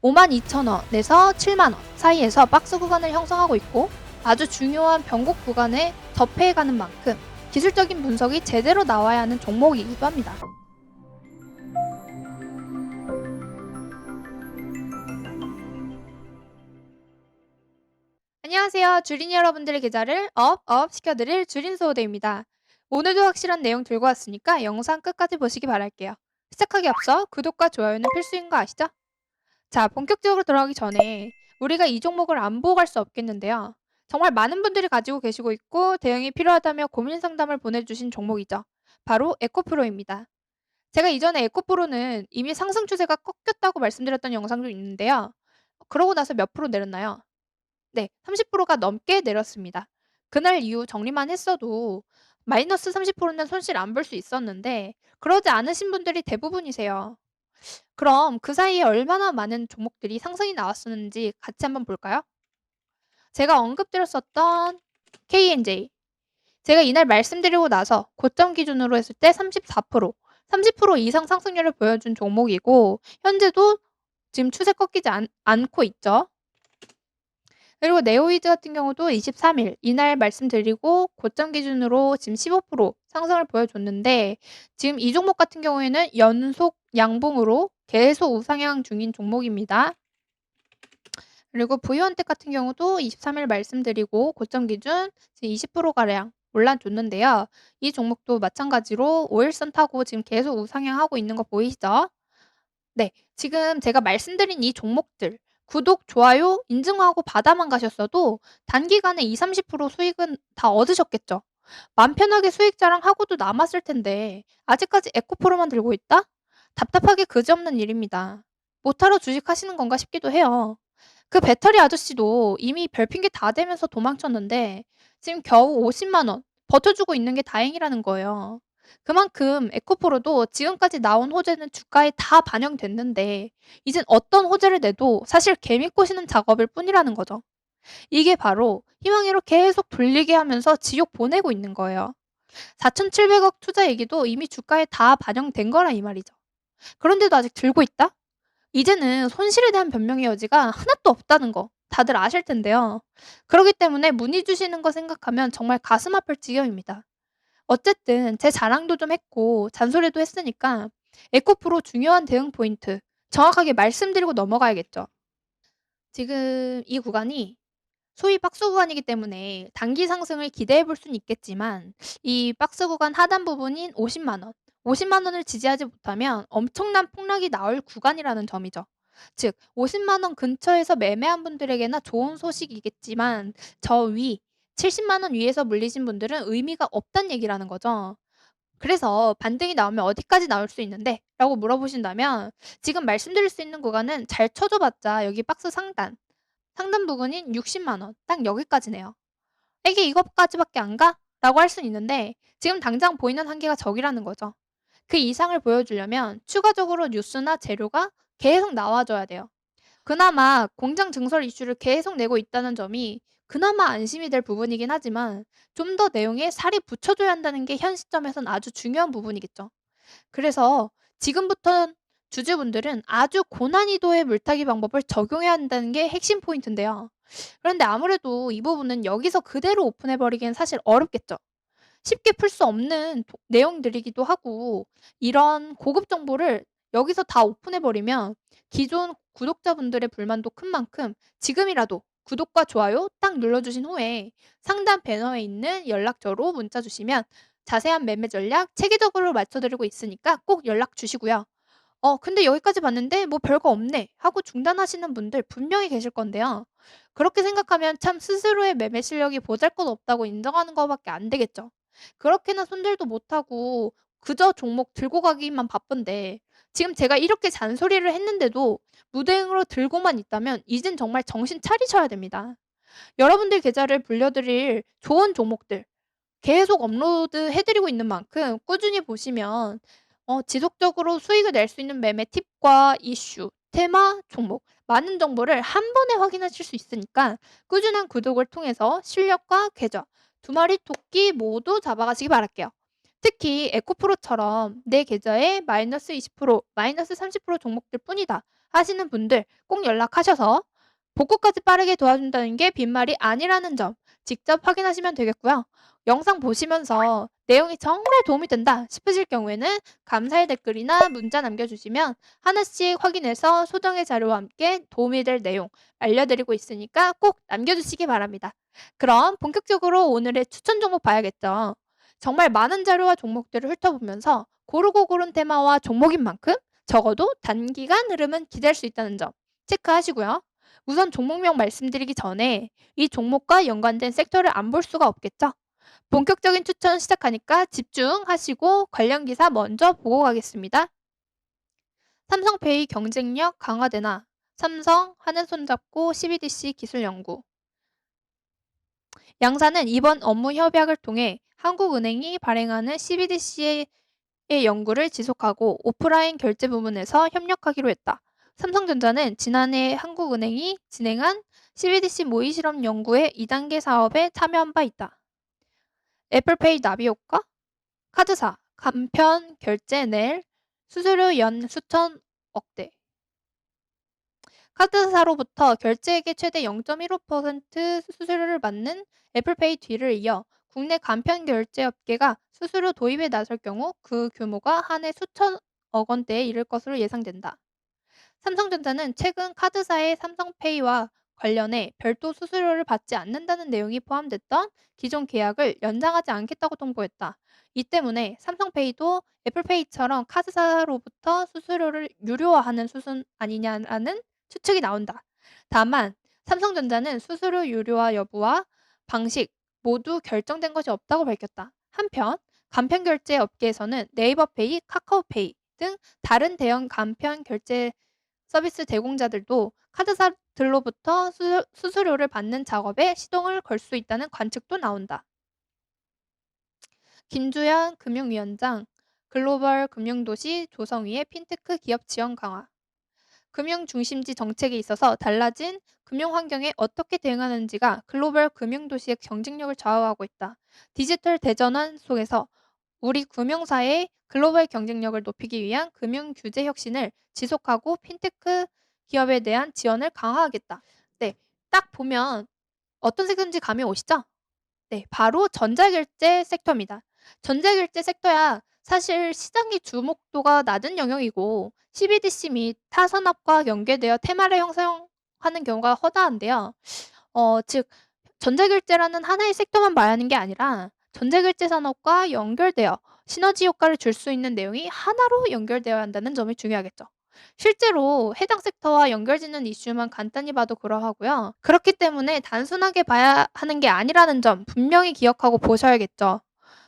52,000원에서 7만 원 사이에서 박스 구간을 형성하고 있고 아주 중요한 변곡 구간에 접해가는 만큼 기술적인 분석이 제대로 나와야 하는 종목이기도 합니다. 안녕하세요. 주린 여러분들의 계좌를 업 시켜드릴 주린 소호대입니다. 오늘도 확실한 내용 들고 왔으니까 영상 끝까지 보시기 바랄게요. 시작하기 앞서 구독과 좋아요는 필수인 거 아시죠? 자, 본격적으로 들어가기 전에 우리가 이 종목을 안 보고 갈 수 없겠는데요. 정말 많은 분들이 가지고 계시고 있고 대응이 필요하다며 고민 상담을 보내주신 종목이죠. 바로 에코프로입니다. 제가 이전에 에코프로는 이미 상승 추세가 꺾였다고 말씀드렸던 영상도 있는데요. 그러고 나서 몇 프로 내렸나요? 네, 30%가 넘게 내렸습니다. 그날 이후 정리만 했어도 마이너스 30%는 손실 안 볼 수 있었는데 그러지 않으신 분들이 대부분이세요. 그럼 그 사이에 얼마나 많은 종목들이 상승이 나왔었는지 같이 한번 볼까요? 제가 언급드렸었던 KNJ. 제가 이날 말씀드리고 나서 고점 기준으로 했을 때 34%, 30% 이상 상승률을 보여준 종목이고 현재도 지금 추세 꺾이지 않고 있죠. 그리고 네오이즈 같은 경우도 23일 이날 말씀드리고 고점 기준으로 지금 15% 상승을 보여줬는데 지금 이 종목 같은 경우에는 연속 양봉으로 계속 우상향 중인 종목입니다. 그리고 부유한택 같은 경우도 23일 말씀드리고 고점 기준 지금 20%가량 올라줬는데요. 이 종목도 마찬가지로 5일선 타고 지금 계속 우상향하고 있는 거 보이시죠? 네. 지금 제가 말씀드린 이 종목들 구독, 좋아요, 인증하고 받아만 가셨어도 단기간에 20-30% 수익은 다 얻으셨겠죠. 맘 편하게 수익 자랑하고도 남았을 텐데 아직까지 에코프로만 들고 있다? 답답하게 그지없는 일입니다. 못하러 주식하시는 건가 싶기도 해요. 그 배터리 아저씨도 이미 별핑계 다 대면서 도망쳤는데 지금 겨우 50만 원 버텨주고 있는 게 다행이라는 거예요. 그만큼 에코프로도 지금까지 나온 호재는 주가에 다 반영됐는데 이젠 어떤 호재를 내도 사실 개미 꼬시는 작업일 뿐이라는 거죠. 이게 바로 희망으로 계속 돌리게 하면서 지옥 보내고 있는 거예요. 4,700억 투자 얘기도 이미 주가에 다 반영된 거라 이 말이죠. 그런데도 아직 들고 있다? 이제는 손실에 대한 변명의 여지가 하나도 없다는 거 다들 아실 텐데요. 그렇기 때문에 문의 주시는 거 생각하면 정말 가슴 아플 지경입니다. 어쨌든 제 자랑도 좀 했고 잔소리도 했으니까 에코프로 중요한 대응 포인트 정확하게 말씀드리고 넘어가야겠죠. 지금 이 구간이 소위 박스 구간이기 때문에 단기 상승을 기대해 볼 수는 있겠지만 이 박스 구간 하단 부분인 50만 원, 50만 원을 지지하지 못하면 엄청난 폭락이 나올 구간이라는 점이죠. 즉 50만 원 근처에서 매매한 분들에게나 좋은 소식이겠지만 저 위 70만 원 위에서 물리신 분들은 의미가 없다는 얘기라는 거죠. 그래서 반등이 나오면 어디까지 나올 수 있는데? 라고 물어보신다면 지금 말씀드릴 수 있는 구간은 잘 쳐줘 봤자 여기 박스 상단 부근인 60만 원 딱 여기까지네요. '이게 이것까지밖에 안 가?' 라고 할 수는 있는데 지금 당장 보이는 한계가 저기라는 거죠. 그 이상을 보여주려면 추가적으로 뉴스나 재료가 계속 나와 줘야 돼요. 그나마 공장 증설 이슈를 계속 내고 있다는 점이 그나마 안심이 될 부분이긴 하지만 좀 더 내용에 살이 붙여줘야 한다는 게 현 시점에선 아주 중요한 부분이겠죠. 그래서 지금부터 주주분들은 아주 고난이도의 물타기 방법을 적용해야 한다는 게 핵심 포인트인데요. 그런데 아무래도 이 부분은 여기서 그대로 오픈해 버리기는 사실 어렵겠죠. 쉽게 풀 수 없는 내용들이기도 하고 이런 고급 정보를 여기서 다 오픈해 버리면 기존 구독자분들의 불만도 큰 만큼 지금이라도 구독과 좋아요 딱 눌러주신 후에 상단 배너에 있는 연락처로 문자 주시면 자세한 매매 전략 체계적으로 맞춰드리고 있으니까 꼭 연락 주시고요. 근데 여기까지 봤는데 뭐 별거 없네 하고 중단하시는 분들 분명히 계실 건데요. 그렇게 생각하면 참 스스로의 매매 실력이 보잘것없다고 인정하는 거밖에 안 되겠죠. 그렇게나 손들도 못하고 그저 종목 들고 가기만 바쁜데 지금 제가 이렇게 잔소리를 했는데도 무대응으로 들고만 있다면 이젠 정말 정신 차리셔야 됩니다. 여러분들 계좌를 불려드릴 좋은 종목들 계속 업로드 해 드리고 있는 만큼 꾸준히 보시면 지속적으로 수익을 낼 수 있는 매매 팁과 이슈, 테마, 종목 많은 정보를 한 번에 확인하실 수 있으니까 꾸준한 구독을 통해서 실력과 계좌 두 마리 토끼 모두 잡아가시기 바랄게요. 특히 에코프로처럼 내 계좌에 마이너스 20%, 마이너스 30% 종목들 뿐이다 하시는 분들 꼭 연락하셔서 복구까지 빠르게 도와준다는 게 빈말이 아니라는 점 직접 확인하시면 되겠고요. 영상 보시면서 내용이 정말 도움이 된다 싶으실 경우에는 감사의 댓글이나 문자 남겨주시면 하나씩 확인해서 소정의 자료와 함께 도움이 될 내용 알려드리고 있으니까 꼭 남겨주시기 바랍니다. 그럼 본격적으로 오늘의 추천 종목 봐야겠죠. 정말 많은 자료와 종목들을 훑어보면서 고르고 고른 테마와 종목인 만큼 적어도 단기간 흐름은 기대할 수 있다는 점 체크하시고요. 우선 종목명 말씀드리기 전에 이 종목과 연관된 섹터를 안 볼 수가 없겠죠? 본격적인 추천 시작하니까 집중하시고 관련 기사 먼저 보고 가겠습니다. 삼성페이 경쟁력 강화되나? 삼성 하는 손잡고 CBDC 기술 연구. 양사는 이번 업무 협약을 통해 한국은행이 발행하는 CBDC의 연구를 지속하고 오프라인 결제 부문에서 협력하기로 했다. 삼성전자는 지난해 한국은행이 진행한 CBDC 모의 실험 연구의 2단계 사업에 참여한 바 있다. 애플페이 나비 효과? 카드사 간편 결제 낼 수수료 연 수천 억대. 카드사로부터 결제액의 최대 0.15% 수수료를 받는 애플페이 뒤를 이어 국내 간편 결제 업계가 수수료 도입에 나설 경우 그 규모가 한 해 수천억 원대에 이를 것으로 예상된다. 삼성전자는 최근 카드사의 삼성페이와 관련해 별도 수수료를 받지 않는다는 내용이 포함됐던 기존 계약을 연장하지 않겠다고 통보했다. 이 때문에 삼성페이도 애플페이처럼 카드사로부터 수수료를 유료화하는 수순 아니냐라는 추측이 나온다. 다만 삼성전자는 수수료 유료화 여부와 방식 모두 결정된 것이 없다고 밝혔다. 한편 간편 결제 업계에서는 네이버페이, 카카오페이 등 다른 대형 간편 결제 서비스 제공자들도 카드사들로부터 수수료를 받는 작업에 시동을 걸 수 있다는 관측도 나온다. 김주현 금융위원장, 글로벌 금융도시 조성위의 핀테크 기업 지원 강화. 금융 중심지 정책에 있어서 달라진 금융 환경에 어떻게 대응하는지가 글로벌 금융도시의 경쟁력을 좌우하고 있다. 디지털 대전환 속에서 우리 금융사의 글로벌 경쟁력을 높이기 위한 금융 규제 혁신을 지속하고 핀테크 기업에 대한 지원을 강화하겠다. 네, 딱 보면 어떤 섹터인지 감이 오시죠? 네, 바로 전자결제 섹터입니다. 전자결제 섹터야 사실 시장의 주목도가 낮은 영역이고 CBDC 및 타 산업과 연계되어 테마를 형성하는 경우가 허다한데요. 즉 전자결제라는 하나의 섹터만 봐야 하는 게 아니라 전자결제 산업과 연결되어 시너지 효과를 줄 수 있는 내용이 하나로 연결되어야 한다는 점이 중요하겠죠. 실제로 해당 섹터와 연결짓는 이슈만 간단히 봐도 그러하고요. 그렇기 때문에 단순하게 봐야 하는 게 아니라는 점 분명히 기억하고 보셔야겠죠.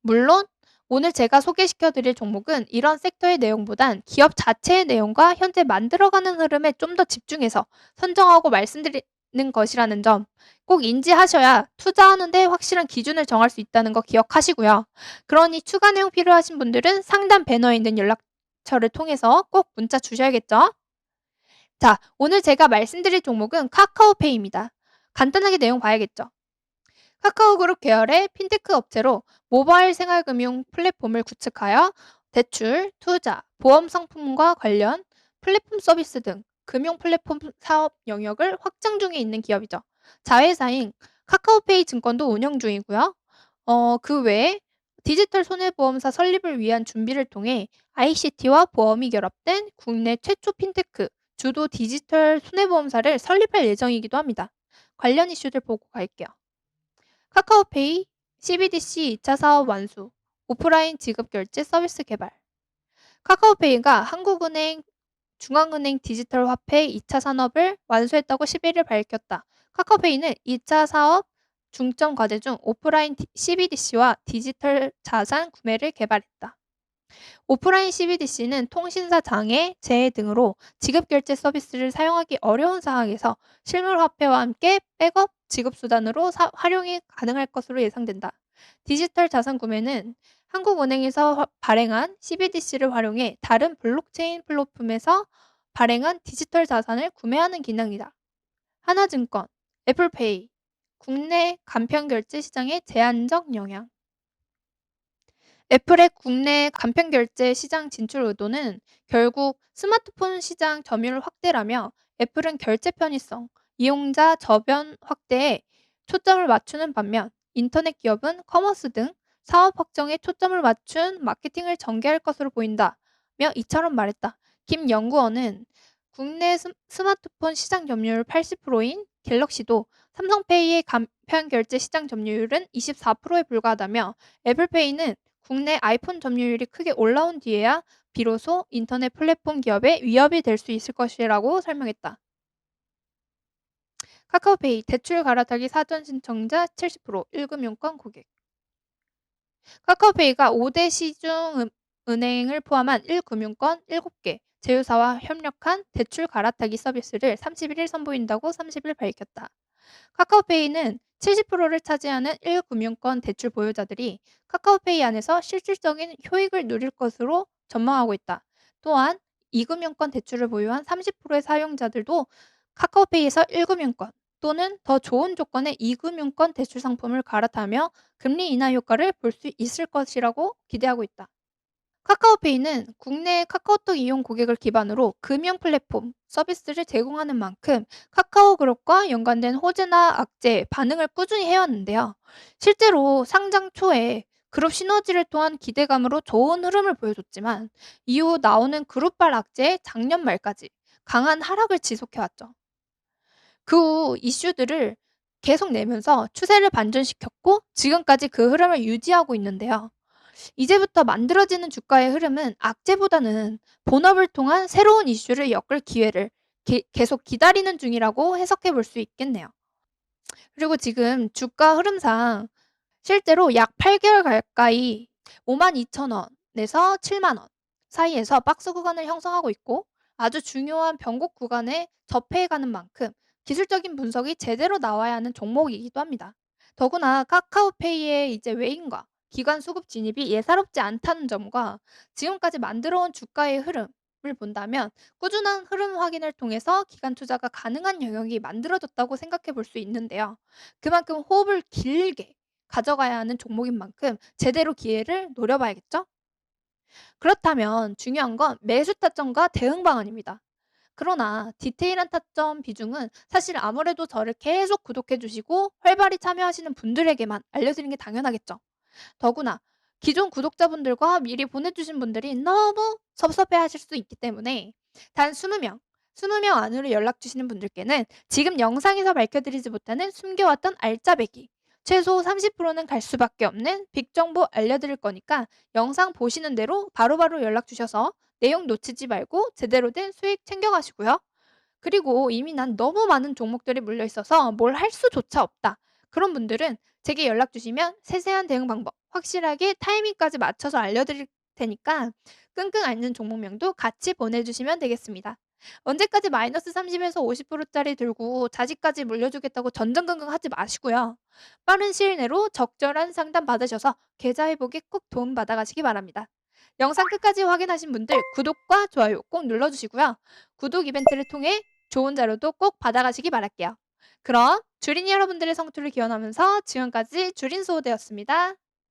물론 오늘 제가 소개시켜 드릴 종목은 이런 섹터의 내용보단 기업 자체의 내용과 현재 만들어가는 흐름에 좀 더 집중해서 선정하고 말씀드리는 것이라는 점 꼭 인지하셔야 투자하는데 확실한 기준을 정할 수 있다는 거 기억하시고요. 그러니 추가 내용 필요하신 분들은 상단 배너에 있는 연락처를 통해서 꼭 문자 주셔야겠죠. 자, 오늘 제가 말씀드릴 종목은 카카오페이입니다. 간단하게 내용 봐야겠죠. 카카오그룹 계열의 핀테크 업체로 모바일 생활금융 플랫폼을 구축하여 대출, 투자, 보험 상품과 관련 플랫폼 서비스 등 금융 플랫폼 사업 영역을 확장 중에 있는 기업이죠. 자회사인 카카오페이 증권도 운영 중이고요. 그 외에 디지털 손해보험사 설립을 위한 준비를 통해 ICT와 보험이 결합된 국내 최초 핀테크 주도 디지털 손해보험사를 설립할 예정이기도 합니다. 관련 이슈들 보고 갈게요. 카카오페이, CBDC 2차 사업 완수, 오프라인 지급결제 서비스 개발. 카카오페이가 한국은행, 중앙은행 디지털 화폐 2차 산업을 완수했다고 11일 밝혔다. 카카오페이는 2차 사업 중점 과제 중 오프라인 CBDC와 디지털 자산 구매를 개발했다. 오프라인 CBDC는 통신사 장애, 재해 등으로 지급결제 서비스를 사용하기 어려운 상황에서 실물화폐와 함께 백업 지급수단으로 활용이 가능할 것으로 예상된다. 디지털 자산 구매는 한국은행에서 발행한 CBDC를 활용해 다른 블록체인 플랫폼에서 발행한 디지털 자산을 구매하는 기능이다. 하나증권, 애플페이, 국내 간편결제 시장의 제한적 영향. 애플의 국내 간편 결제 시장 진출 의도는 결국 스마트폰 시장 점유율 확대라며 애플은 결제 편의성, 이용자 저변 확대에 초점을 맞추는 반면 인터넷 기업은 커머스 등 사업 확정에 초점을 맞춘 마케팅을 전개할 것으로 보인다며 이처럼 말했다. 김 연구원은 국내 스마트폰 시장 점유율 80%인 갤럭시도 삼성페이의 간편 결제 시장 점유율은 24%에 불과하다며 애플페이는 국내 아이폰 점유율이 크게 올라온 뒤에야 비로소 인터넷 플랫폼 기업에 위협이 될 수 있을 것이라고 설명했다. 카카오페이 대출 갈아타기 사전 신청자 70% 1금융권 고객. 카카오페이가 5대 시중 은행을 포함한 1금융권 7개 제휴사와 협력한 대출 갈아타기 서비스를 31일 선보인다고 30일 밝혔다. 카카오페이는 70%를 차지하는 1금융권 대출 보유자들이 카카오페이 안에서 실질적인 효익을 누릴 것으로 전망하고 있다. 또한 2금융권 대출을 보유한 30%의 사용자들도 카카오페이에서 1금융권 또는 더 좋은 조건의 2금융권 대출 상품을 갈아타며 금리 인하 효과를 볼 수 있을 것이라고 기대하고 있다. 카카오페이는 국내 카카오톡 이용 고객을 기반으로 금융 플랫폼 서비스를 제공하는 만큼 카카오그룹과 연관된 호재나 악재, 반응을 꾸준히 해왔는데요. 실제로 상장 초에 그룹 시너지를 통한 기대감으로 좋은 흐름을 보여줬지만 이후 나오는 그룹발 악재의 작년 말까지 강한 하락을 지속해왔죠. 그 후 이슈들을 계속 내면서 추세를 반전시켰고 지금까지 그 흐름을 유지하고 있는데요. 이제부터 만들어지는 주가의 흐름은 악재보다는 본업을 통한 새로운 이슈를 엮을 기회를 계속 기다리는 중이라고 해석해 볼 수 있겠네요. 그리고 지금 주가 흐름상 실제로 약 8개월 가까이 52,000원에서 7만 원 사이에서 박스 구간을 형성하고 있고 아주 중요한 변곡 구간에 접해가는 만큼 기술적인 분석이 제대로 나와야 하는 종목이기도 합니다. 더구나 카카오페이의 이제 외인과 기관 수급 진입이 예사롭지 않다는 점과 지금까지 만들어온 주가의 흐름을 본다면 꾸준한 흐름 확인을 통해서 기관 투자가 가능한 영역이 만들어졌다고 생각해 볼 수 있는데요. 그만큼 호흡을 길게 가져가야 하는 종목인 만큼 제대로 기회를 노려봐야겠죠? 그렇다면 중요한 건 매수 타점과 대응 방안입니다. 그러나 디테일한 타점 비중은 사실 아무래도 저를 계속 구독해 주시고 활발히 참여하시는 분들에게만 알려드리는 게 당연하겠죠. 더구나 기존 구독자분들과 미리 보내주신 분들이 너무 섭섭해하실 수 있기 때문에 단 20명, 20명 안으로 연락 주시는 분들께는 지금 영상에서 밝혀드리지 못하는 숨겨왔던 알짜배기, 최소 30%는 갈 수밖에 없는 빅 정보 알려드릴 거니까 영상 보시는 대로 바로바로 연락 주셔서 내용 놓치지 말고 제대로 된 수익 챙겨가시고요. 그리고 이미 난 너무 많은 종목들이 물려 있어서 뭘 할 수조차 없다. 그런 분들은 제게 연락 주시면 세세한 대응 방법 확실하게 타이밍까지 맞춰서 알려드릴 테니까 끙끙 앓는 종목명도 같이 보내주시면 되겠습니다. 언제까지 마이너스 30에서 50%짜리 들고 자식까지 물려주겠다고 전전긍긍 하지 마시고요. 빠른 시일 내로 적절한 상담 받으셔서 계좌 회복에 꼭 도움 받아가시기 바랍니다. 영상 끝까지 확인하신 분들 구독과 좋아요 꼭 눌러주시고요. 구독 이벤트를 통해 좋은 자료도 꼭 받아가시기 바랄게요. 그럼 주린 여러분들의 성투를 기원하면서 지금까지 주린 수호대였습니다.